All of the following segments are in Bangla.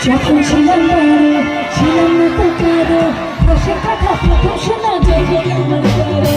যখন ছিলাম বড় ছিলাম না তো কারো বসে কথা প্রথম শোনা যখন আমার বড়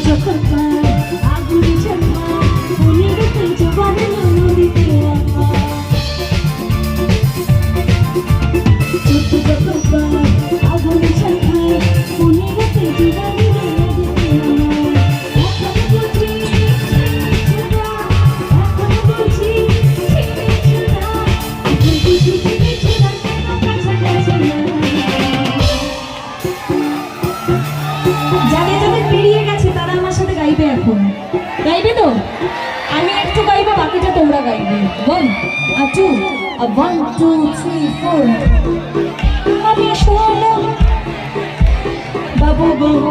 যখন আগুনে ঝাঁকা উনি গেতে জবানে নদীতে যখন আগুনে ঝাঁকা উনি গেতে জবানে গাইবে তো আমি একটু গাইবো বাকিটা তোমরা গাইবে 1 2 1 2 3 4 আমি শোনো বাবু বাবু